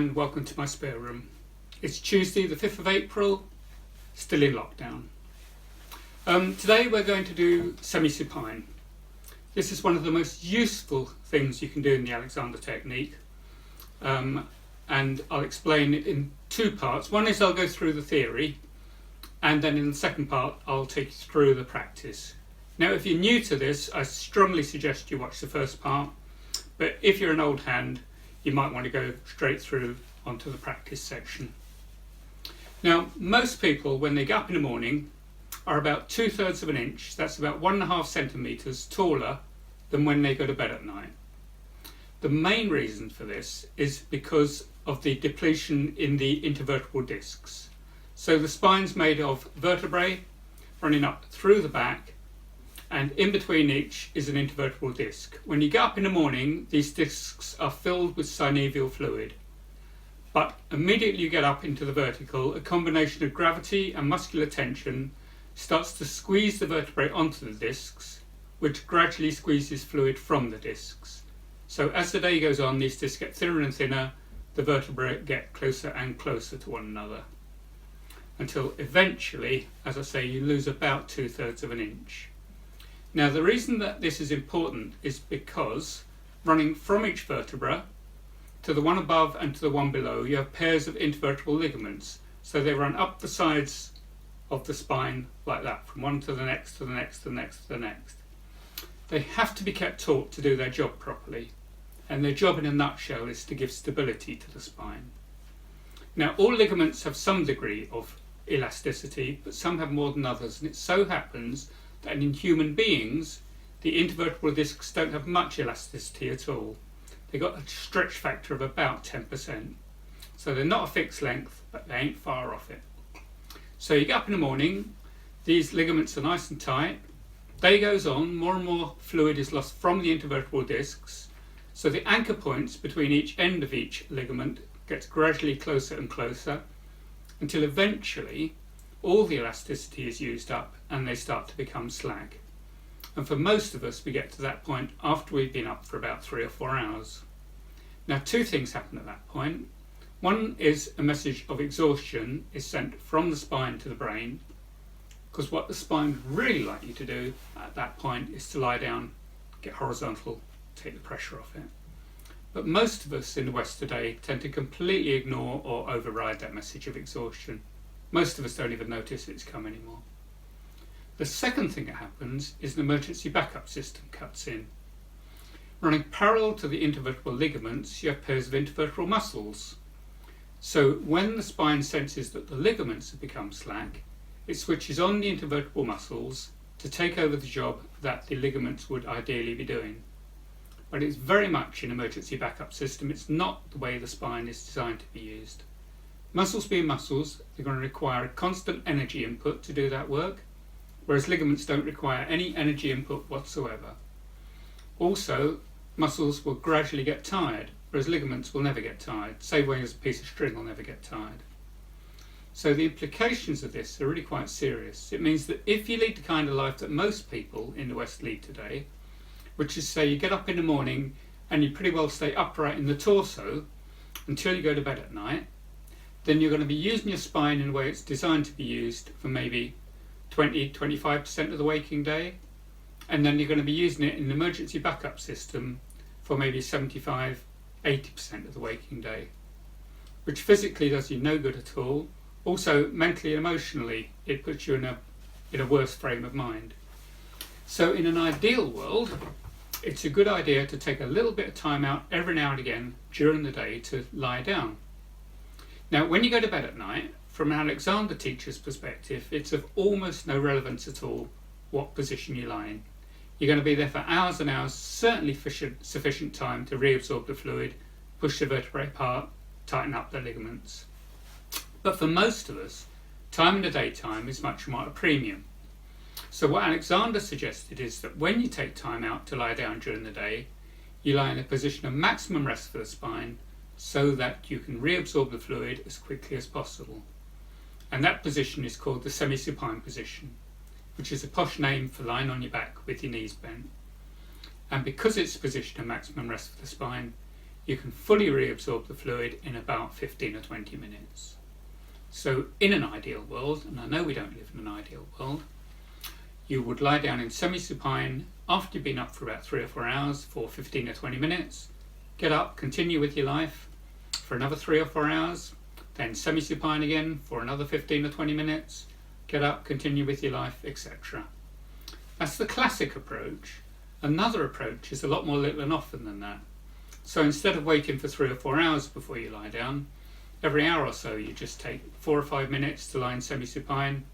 and welcome to my spare room. It's Tuesday the 5th of April, still in lockdown. Today we're going to do semi-supine. This is one of the most useful things you can do in the Alexander technique, and I'll explain it in two parts. One is I'll go through the theory, and then in the second part I'll take you through the practice. Now if you're new to this, I strongly suggest you watch the first part, but if you're an old hand you might want to go straight through onto the practice section. Now most people when they get up in the morning are about 2/3 of an inch, that's about 1.5 centimetres taller than when they go to bed at night. The main reason for this is because of the depletion in the intervertebral discs. So the spine's made of vertebrae running up through the back, and in between each is an intervertebral disc. When you get up in the morning, these discs are filled with synovial fluid. But immediately you get up into the vertical, a combination of gravity and muscular tension starts to squeeze the vertebrae onto the discs, which gradually squeezes fluid from the discs. So as the day goes on, these discs get thinner and thinner, the vertebrae get closer and closer to one another, until eventually, as I say, you lose about 2/3 of an inch. Now the reason that this is important is because running from each vertebra to the one above and to the one below, you have pairs of intervertebral ligaments. So they run up the sides of the spine like that, from one to the next, to the next, to the next, to the next. They have to be kept taut to do their job properly, and their job in a nutshell is to give stability to the spine. Now all ligaments have some degree of elasticity, but some have more than others, and it so happens that in human beings the intervertebral discs don't have much elasticity at all. They've got a stretch factor of about 10%. So they're not a fixed length, but they ain't far off it. So you get up in the morning, these ligaments are nice and tight. Day goes on, more and more fluid is lost from the intervertebral discs. So the anchor points between each end of each ligament gets gradually closer and closer, until eventually all the elasticity is used up and they start to become slag. And for most of us we get to that point after we've been up for about 3 or 4 hours. Now two things happen at that point. One is a message of exhaustion is sent from the spine to the brain, because what the spine would really like you to do at that point is to lie down, get horizontal, take the pressure off it. But most of us in the West today tend to completely ignore or override that message of exhaustion. Most of us don't even notice it's come anymore. The second thing that happens is an emergency backup system cuts in. Running parallel to the intervertebral ligaments, you have pairs of intervertebral muscles. So when the spine senses that the ligaments have become slack, it switches on the intervertebral muscles to take over the job that the ligaments would ideally be doing. But it's very much an emergency backup system. It's not the way the spine is designed to be used. Muscles being muscles, they're going to require a constant energy input to do that work, whereas ligaments don't require any energy input whatsoever. Also, muscles will gradually get tired, whereas ligaments will never get tired. Same way as a piece of string will never get tired. So the implications of this are really quite serious. It means that if you lead the kind of life that most people in the West lead today, which is say you get up in the morning and you pretty well stay upright in the torso until you go to bed at night, then you're going to be using your spine in a way it's designed to be used for maybe 20-25% of the waking day, and then you're going to be using it in an emergency backup system for maybe 75-80% of the waking day, which physically does you no good at all. Also mentally and emotionally it puts you in a worse frame of mind. So in an ideal world it's a good idea to take a little bit of time out every now and again during the day to lie down. Now when you go to bed at night, from an Alexander teacher's perspective, it's of almost no relevance at all what position you lie in. You're going to be there for hours and hours, certainly sufficient time to reabsorb the fluid, push the vertebrae apart, tighten up the ligaments. But for most of us, time in the daytime is much more at a premium. So what Alexander suggested is that when you take time out to lie down during the day, you lie in a position of maximum rest for the spine so that you can reabsorb the fluid as quickly as possible. And that position is called the semi-supine position, which is a posh name for lying on your back with your knees bent. And because it's a position of maximum rest for the spine, you can fully reabsorb the fluid in about 15 or 20 minutes. So in an ideal world, and I know we don't live in an ideal world, you would lie down in semi-supine after you've been up for about 3 or 4 hours for 15 or 20 minutes, get up, continue with your life for another 3 or 4 hours, then semi-supine again for another 15 or 20 minutes, get up, continue with your life, etc. That's the classic approach. Another approach is a lot more little and often than that. So instead of waiting for 3 or 4 hours before you lie down, every hour or so you just take 4 or 5 minutes to lie in semi-supine,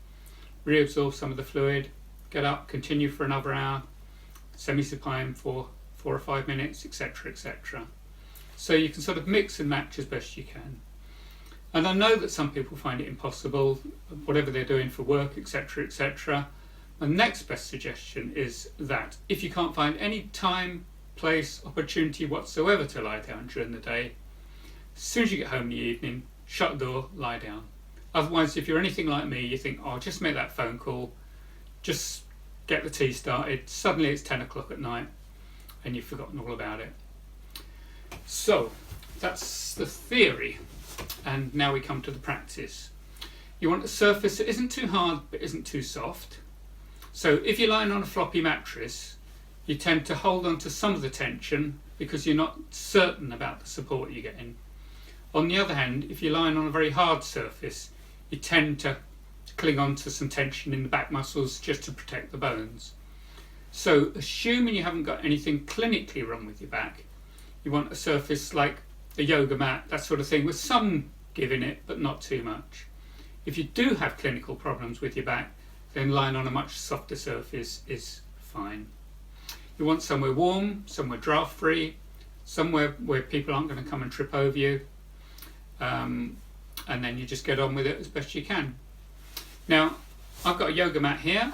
reabsorb some of the fluid, get up, continue for another hour, semi-supine for 4 or 5 minutes, etc., etc. So you can sort of mix and match as best you can. And I know that some people find it impossible, whatever they're doing for work, etc., etc. My next best suggestion is that if you can't find any time, place, opportunity whatsoever to lie down during the day, as soon as you get home in the evening, shut the door, lie down. Otherwise, if you're anything like me, you think, oh, just make that phone call, just get the tea started, suddenly it's 10 o'clock at night and you've forgotten all about it. So that's the theory, and now we come to the practice. You want a surface that isn't too hard but isn't too soft. So if you're lying on a floppy mattress, you tend to hold on to some of the tension because you're not certain about the support you're getting. On the other hand, if you're lying on a very hard surface, you tend to cling on to some tension in the back muscles just to protect the bones. So assuming you haven't got anything clinically wrong with your back, you want a surface like a yoga mat, that sort of thing, with some give in it but not too much. If you do have clinical problems with your back, then lying on a much softer surface is fine. You want somewhere warm, somewhere draft free, somewhere where people aren't going to come and trip over you, and then you just get on with it as best you can. Now, I've got a yoga mat here.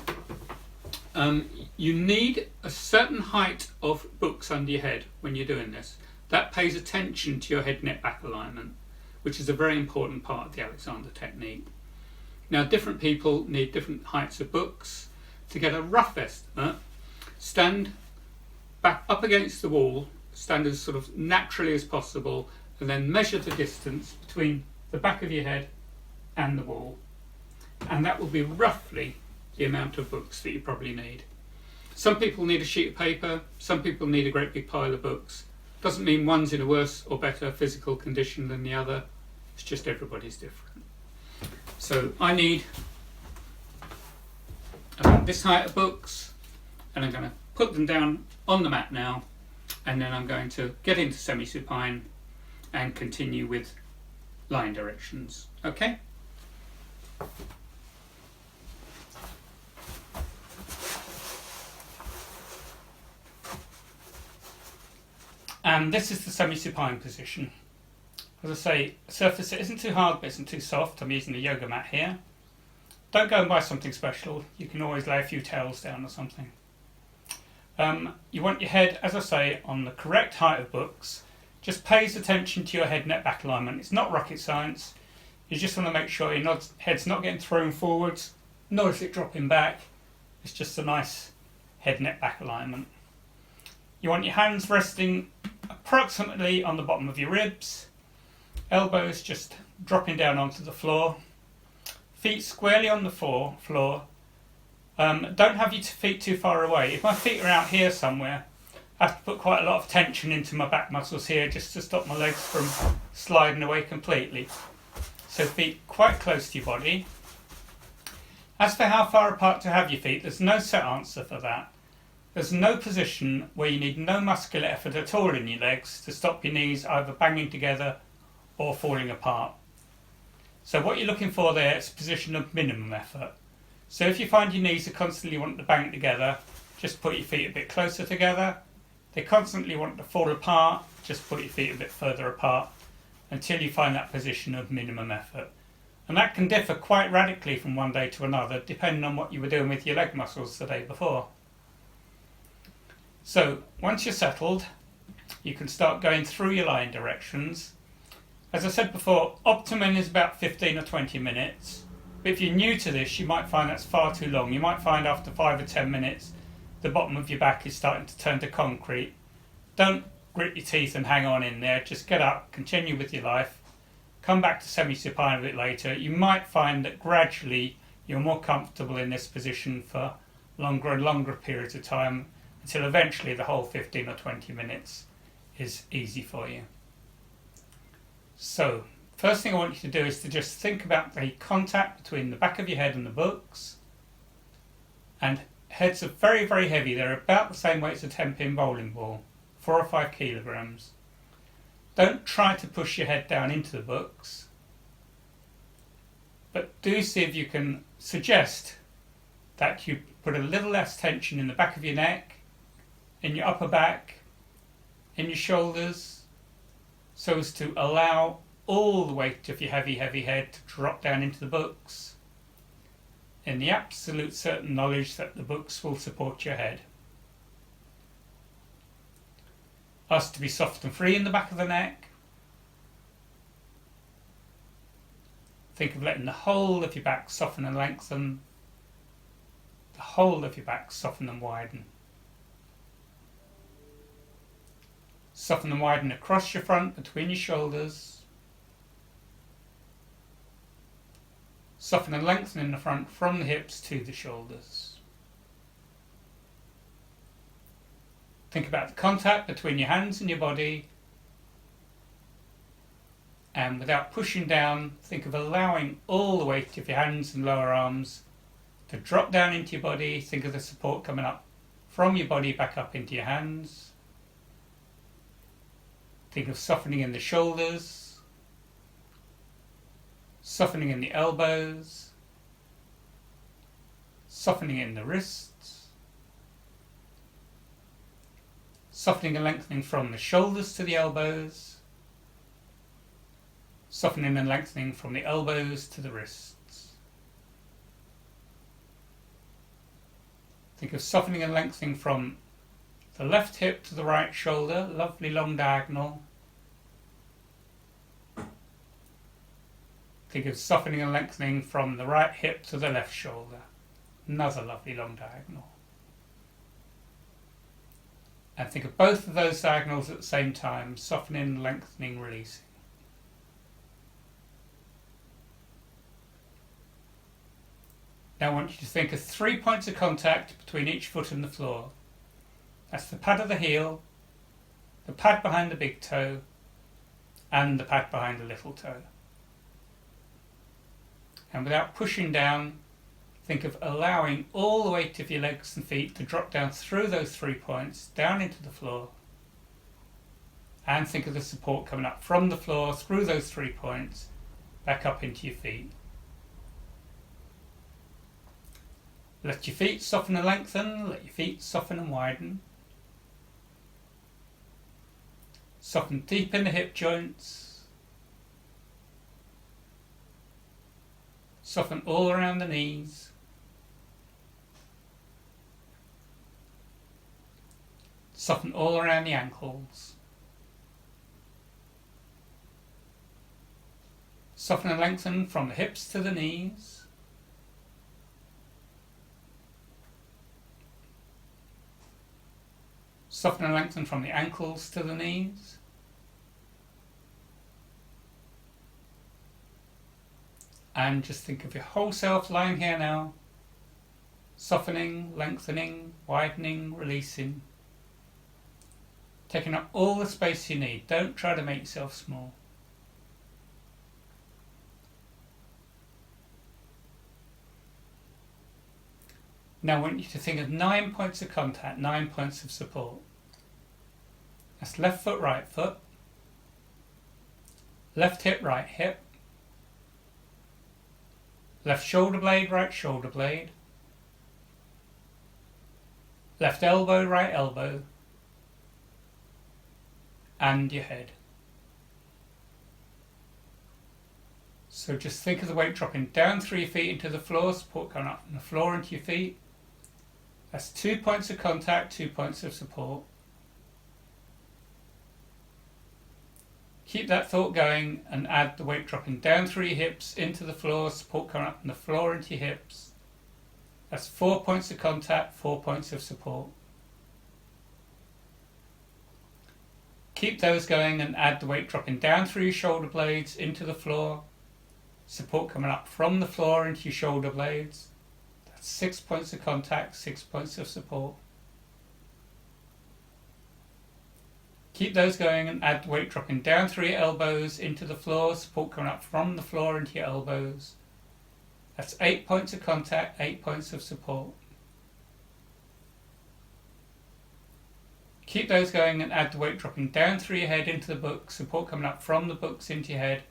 You need a certain height of books under your head when you're doing this. That pays attention to your head, neck, back alignment, which is a very important part of the Alexander technique. Now, different people need different heights of books. To get a rough estimate, stand back up against the wall, stand as sort of naturally as possible, and then measure the distance between the back of your head and the wall. And that will be roughly the amount of books that you probably need. Some people need a sheet of paper, some people need a great big pile of books. Doesn't mean one's in a worse or better physical condition than the other, it's just everybody's different. So I need about this height of books, and I'm going to put them down on the mat now, and then I'm going to get into semi-supine and continue with lying directions. Okay? And this is the semi-supine position. As I say, a surface that isn't too hard but isn't too soft. I'm using a yoga mat here. Don't go and buy something special. You can always lay a few towels down or something. You want your head, as I say, on the correct height of books. Just pays attention to your head, neck, back alignment. It's not rocket science. You just want to make sure your head's not getting thrown forwards, nor is it dropping back. It's just a nice head, neck, back alignment. You want your hands resting approximately on the bottom of your ribs, elbows just dropping down onto the floor, feet squarely on the floor. Don't have your feet too far away. If my feet are out here somewhere, I have to put quite a lot of tension into my back muscles here just to stop my legs from sliding away completely. So feet quite close to your body. As for how far apart to have your feet, there's no set answer for that. There's no position where you need no muscular effort at all in your legs to stop your knees either banging together or falling apart. So what you're looking for there is a position of minimum effort. So if you find your knees are constantly wanting to bang together, just put your feet a bit closer together. They constantly want to fall apart, just put your feet a bit further apart until you find that position of minimum effort. And that can differ quite radically from one day to another, depending on what you were doing with your leg muscles the day before. So once you're settled, you can start going through your lying directions. As I said before, optimum is about 15 or 20 minutes. But if you're new to this, you might find that's far too long. You might find after 5 or 10 minutes, the bottom of your back is starting to turn to concrete. Don't grit your teeth and hang on in there. Just get up, continue with your life, come back to semi-supine a bit later. You might find that gradually you're more comfortable in this position for longer and longer periods of time until eventually the whole 15 or 20 minutes is easy for you. So, first thing I want you to do is to just think about the contact between the back of your head and the books. And heads are very, very heavy. They're about the same weight as a 10-pin bowling ball, 4 or 5 kilograms. Don't try to push your head down into the books, but do see if you can suggest that you put a little less tension in the back of your neck, in your upper back, in your shoulders, so as to allow all the weight of your heavy, heavy head to drop down into the books, in the absolute certain knowledge that the books will support your head. Ask to be soft and free in the back of the neck. Think of letting the whole of your back soften and lengthen, the whole of your back soften and widen. Soften and widen across your front between your shoulders. Soften and lengthen in the front from the hips to the shoulders. Think about the contact between your hands and your body, and without pushing down, think of allowing all the weight of your hands and lower arms to drop down into your body. Think of the support coming up from your body back up into your hands. Think of softening in the shoulders, softening in the elbows, softening in the wrists, softening and lengthening from the shoulders to the elbows, softening and lengthening from the elbows to the wrists. Think of softening and lengthening from the left hip to the right shoulder, lovely long diagonal. Think of softening and lengthening from the right hip to the left shoulder, another lovely long diagonal. And think of both of those diagonals at the same time, softening, lengthening, releasing. Now I want you to think of 3 points of contact between each foot and the floor. That's the pad of the heel, the pad behind the big toe, and the pad behind the little toe. And without pushing down, think of allowing all the weight of your legs and feet to drop down through those 3 points, down into the floor. And think of the support coming up from the floor, through those 3 points, back up into your feet. Let your feet soften and lengthen, let your feet soften and widen. Soften deep in the hip joints. Soften all around the knees. Soften all around the ankles. Soften and lengthen from the hips to the knees. Soften and lengthen from the ankles to the knees. And just think of your whole self lying here now, softening, lengthening, widening, releasing, taking up all the space you need. Don't try to make yourself small. Now I want you to think of 9 points of contact, 9 points of support. That's left foot, right foot, left hip, right hip, left shoulder blade, right shoulder blade, left elbow, right elbow, and your head. So just think of the weight dropping down through your feet into the floor, support coming up from the floor into your feet. That's 2 points of contact, 2 points of support. Keep that thought going and add the weight dropping down through your hips into the floor, support coming up from the floor into your hips. That's 4 points of contact, 4 points of support. Keep those going and add the weight dropping down through your shoulder blades into the floor. Support coming up from the floor into your shoulder blades. That's 6 points of contact, 6 points of support. Keep those going and add the weight dropping down through your elbows into the floor. Support coming up from the floor into your elbows. That's 8 points of contact, 8 points of support. Keep those going and add the weight dropping down through your head into the books, support coming up from the books into your head.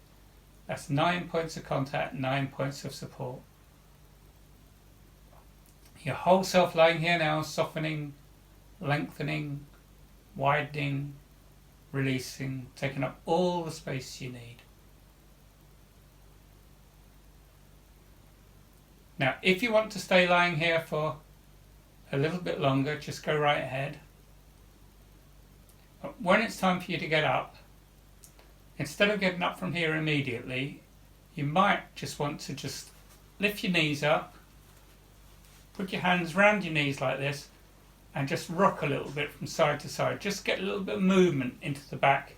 That's 9 points of contact, 9 points of support. Your whole self lying here now, softening, lengthening, widening, releasing, taking up all the space you need. Now, if you want to stay lying here for a little bit longer, just go right ahead. But when it's time for you to get up, instead of getting up from here immediately, you might just want to just lift your knees up, put your hands round your knees like this, and just rock a little bit from side to side. Just get a little bit of movement into the back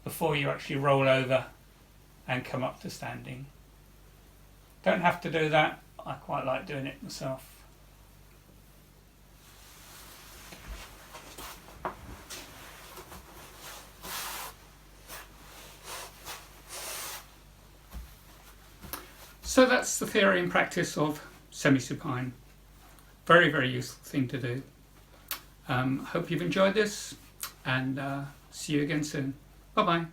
before you actually roll over and come up to standing. Don't have to do that. I quite like doing it myself. So that's the theory and practice of semi-supine. Very, very useful thing to do. Hope you've enjoyed this, and see you again soon. Bye-bye.